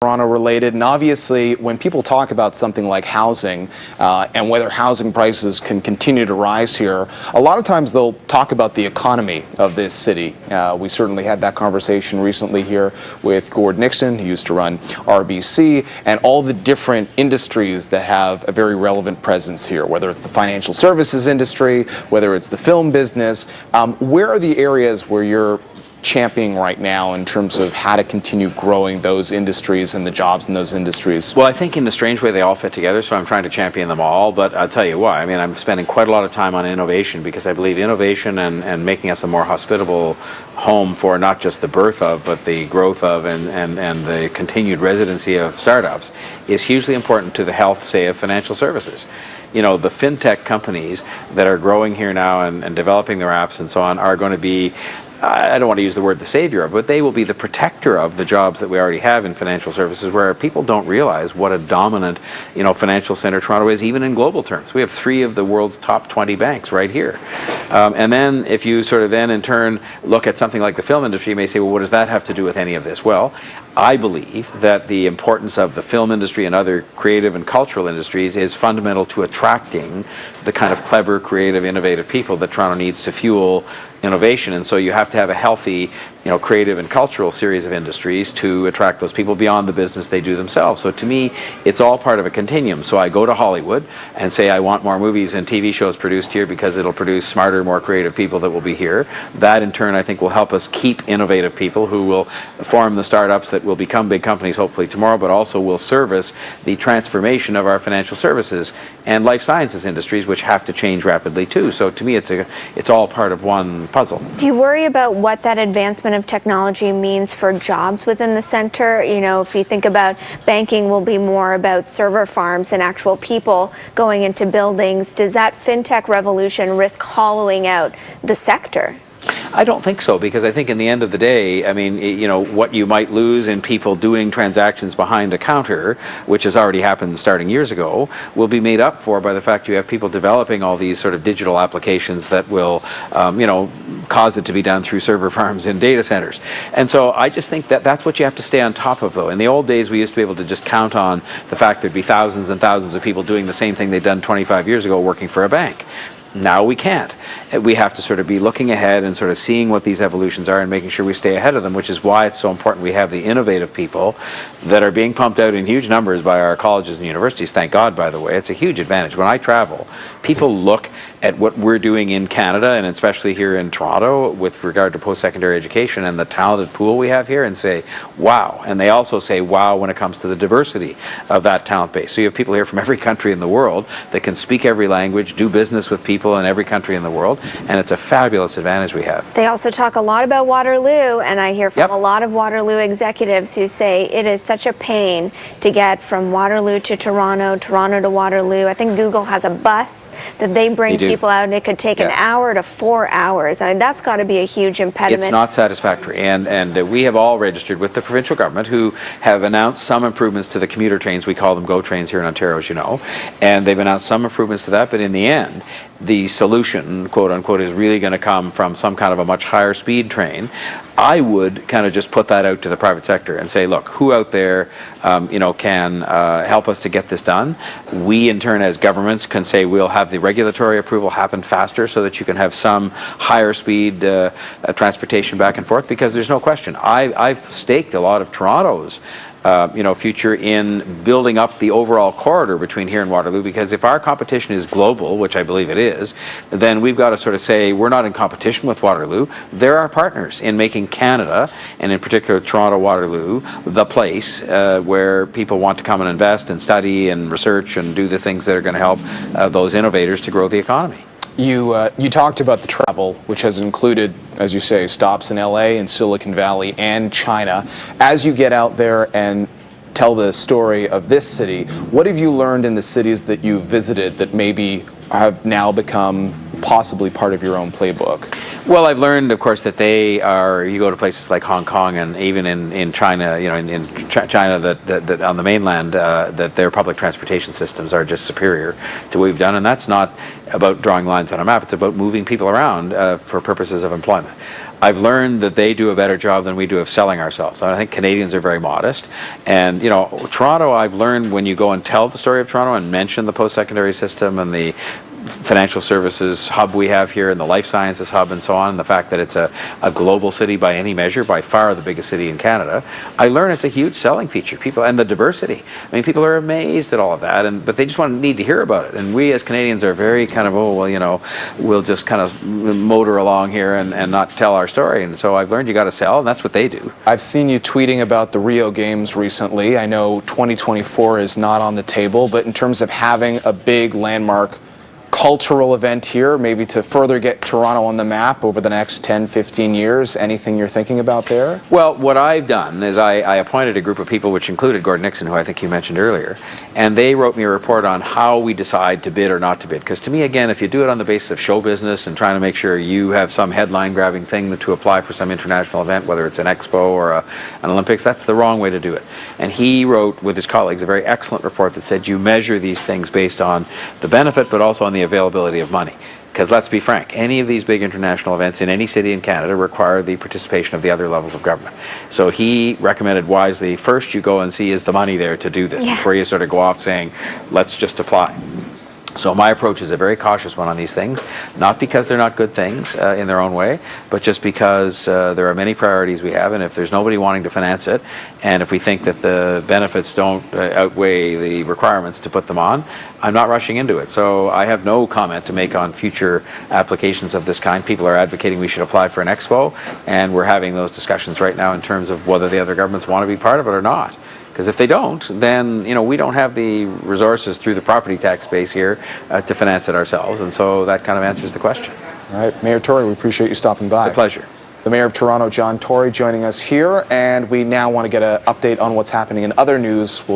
Toronto related, and obviously when people talk about something like housing and whether housing prices can continue to rise here, a lot of times they'll talk about the economy of this city. We certainly had that conversation recently here with Gord Nixon, who used to run RBC, and all the different industries that have a very relevant presence here, whether it's the financial services industry, whether it's the film business. Where are the areas where you're championing right now in terms of how to continue growing those industries and the jobs in those industries? Well, I think in a strange way they all fit together, so I'm trying to champion them all, but I'll tell you why. I mean, I'm spending quite a lot of time on innovation because I believe innovation and making us a more hospitable home for not just the birth of, but the growth of and the continued residency of startups is hugely important to the health, say, of financial services. You know, the fintech companies that are growing here now and developing their apps and so on are going to be, I don't want to use the word the savior of, but they will be the protector of the jobs that we already have in financial services, where people don't realize what a dominant, financial center Toronto is, even in global terms. We have 3 of the world's top 20 banks right here. And then if you sort of then in turn look at something like the film industry, you may say, well, what does that have to do with any of this? Well, I believe that the importance of the film industry and other creative and cultural industries is fundamental to attracting the kind of clever, creative, innovative people that Toronto needs to fuel innovation. And so you have to have a healthy, creative and cultural series of industries to attract those people beyond the business they do themselves. So to me, it's all part of a continuum. So I go to Hollywood and say I want more movies and TV shows produced here because it'll produce smarter, more creative people that will be here. That in turn I think will help us keep innovative people who will form the startups that will become big companies hopefully tomorrow, but also will service the transformation of our financial services and life sciences industries, which have to change rapidly too. So to me it's all part of one puzzle. Do you worry about what that advancement of technology means for jobs within the center? If you think about banking will be more about server farms than actual people going into buildings, does that fintech revolution risk hollowing out the sector? I don't think so, because I think in the end of the day, I mean, what you might lose in people doing transactions behind a counter, which has already happened starting years ago, will be made up for by the fact you have people developing all these sort of digital applications that will, cause it to be done through server farms in data centers. And so I just think that that's what you have to stay on top of, though. In the old days, we used to be able to just count on the fact there'd be thousands and thousands of people doing the same thing they'd done 25 years ago working for a bank. Now we can't. We have to sort of be looking ahead and sort of seeing what these evolutions are and making sure we stay ahead of them, which is why it's so important we have the innovative people that are being pumped out in huge numbers by our colleges and universities. Thank God, by the way. It's a huge advantage. When I travel, people look at what we're doing in Canada, and especially here in Toronto with regard to post-secondary education and the talented pool we have here, and say, wow. And they also say, wow, when it comes to the diversity of that talent base. So you have people here from every country in the world that can speak every language, do business with people in every country in the world, and it's a fabulous advantage we have. They also talk a lot about Waterloo, and I hear from a lot of Waterloo executives who say it is such a pain to get from Waterloo to Toronto, Toronto to Waterloo. I think Google has a bus that they bring people out, and it could take an hour to 4 hours. I mean, that's got to be a huge impediment. It's not satisfactory, and we have all registered with the provincial government, who have announced some improvements to the commuter trains. We call them GO trains here in Ontario, as you know, and they've announced some improvements to that, but in the end, the solution, quote unquote, is really going to come from some kind of a much higher speed train. I would kind of just put that out to the private sector and say, look, who out there, can help us to get this done? We, in turn, as governments, can say we'll have the regulatory approval happen faster so that you can have some higher speed transportation back and forth, because there's no question. I've staked a lot of Toronto's future in building up the overall corridor between here and Waterloo, because if our competition is global, which I believe it is, then we've got to sort of say we're not in competition with Waterloo. They're our partners in making Canada, and in particular Toronto Waterloo, the place where people want to come and invest and study and research and do the things that are going to help those innovators to grow the economy. You talked about the travel, which has included, as you say, stops in LA and Silicon Valley and China. As you get out there and tell the story of this city, what have you learned in the cities that you visited that maybe have now become possibly part of your own playbook? Well, I've learned, of course, that they are. You go to places like Hong Kong and even in China, in China, that on the mainland, that their public transportation systems are just superior to what we've done, and that's not about drawing lines on a map. It's about moving people around for purposes of employment. I've learned that they do a better job than we do of selling ourselves. I think Canadians are very modest. And, Toronto, I've learned when you go and tell the story of Toronto and mention the post-secondary system and the financial services hub we have here and the life sciences hub and so on, and the fact that it's a global city by any measure, by far the biggest city in Canada, I learn it's a huge selling feature. People, and the diversity. I mean, people are amazed at all of that, but they just need to hear about it. And we as Canadians are very kind of, we'll just kind of motor along here and not tell our story. And so I've learned you got to sell, and that's what they do. I've seen you tweeting about the Rio Games recently. I know 2024 is not on the table, but in terms of having a big landmark cultural event here, maybe to further get Toronto on the map over the next 10, 15 years? Anything you're thinking about there? Well, what I've done is I appointed a group of people, which included Gordon Nixon, who I think you mentioned earlier, and they wrote me a report on how we decide to bid or not to bid. Because to me, again, if you do it on the basis of show business and trying to make sure you have some headline-grabbing thing to apply for some international event, whether it's an Expo or an Olympics, that's the wrong way to do it. And he wrote, with his colleagues, a very excellent report that said you measure these things based on the benefit, but also on the availability of money. Because let's be frank, any of these big international events in any city in Canada require the participation of the other levels of government. So he recommended wisely, first you go and see is the money there to do this before you sort of go off saying, let's just apply. So my approach is a very cautious one on these things, not because they're not good things in their own way, but just because there are many priorities we have, and if there's nobody wanting to finance it, and if we think that the benefits don't outweigh the requirements to put them on, I'm not rushing into it. So I have no comment to make on future applications of this kind. People are advocating we should apply for an Expo, and we're having those discussions right now in terms of whether the other governments want to be part of it or not. Because if they don't, then we don't have the resources through the property tax base here to finance it ourselves, and so that kind of answers the question. All right, Mayor Tory, we appreciate you stopping by. It's a pleasure. The Mayor of Toronto, John Tory, joining us here, and we now want to get an update on what's happening in other news. We'll